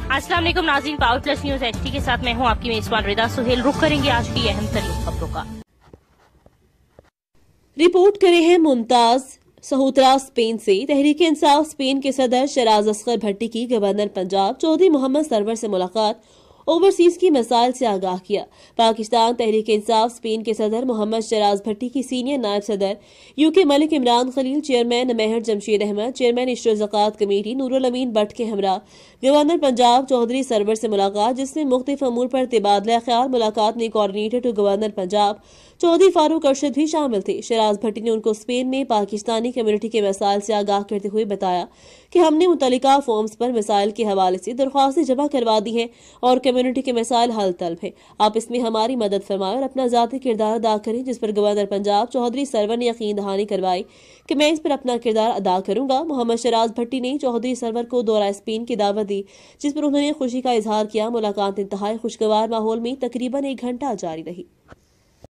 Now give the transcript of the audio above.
अस्सलाम वालेकुम नाज़रीन, पावर प्लस न्यूज एचटी के साथ मैं हूं आपकी मेजबान रिदा सुहेल। रुख करेंगे आज की अहम तरीन खबरों का। रिपोर्ट करे हैं मुमताज सहोत्रा स्पेन से। तहरीक इंसाफ स्पेन के सदर शराज असगर भट्टी की गवर्नर पंजाब चौधरी मोहम्मद सरवर से मुलाकात, ओवरसीज की मसाइल से आगाह किया। पाकिस्तान तहरीक इंसाफ स्पेन के सदर मोहम्मद शराज भट्टी की सीनियर नायब सदर यूके मलिक इमरान खलील, चेयरमैन मेहर जमशेद अहमद, चेयरमैन इश्र ज़कात कमेटी नूरुल अमीन बट के हमरा गवर्नर पंजाब चौधरी सरवर से मुलाकात, जिसमें मुख्तलिफ अमूर पर तबादला ख्याल। मुलाकात में coordinator to governor Punjab Chaudhry Farooq Arshad भी शामिल थे। शराज भट्टी ने उनको स्पेन में पाकिस्तानी कम्युनिटी के मसाइल से आगाह करते हुए बताया कि हमने मुतल्लिका फॉर्म्स पर मसाइल के हवाले से दरख्वास्तें जमा करवा दी हैं और कम्युनिटी के मसाइल हल तलब है। आप इसमें हमारी मदद फरमाएं और अपना ज़ाती किरदार अदा करें, जिस पर गवर्नर पंजाब चौधरी सरवर ने यकीन दहानी करवाई कि मैं इस पर अपना किरदार अदा करूंगा। मोहम्मद शराज भट्टी ने चौधरी सरवर को दौरा स्पेन की दावत दी, जिस पर उन्होंने खुशी का इजहार किया। मुलाकात इंतहाई खुशगवार माहौल में तकरीबन 1 घंटा जारी रही।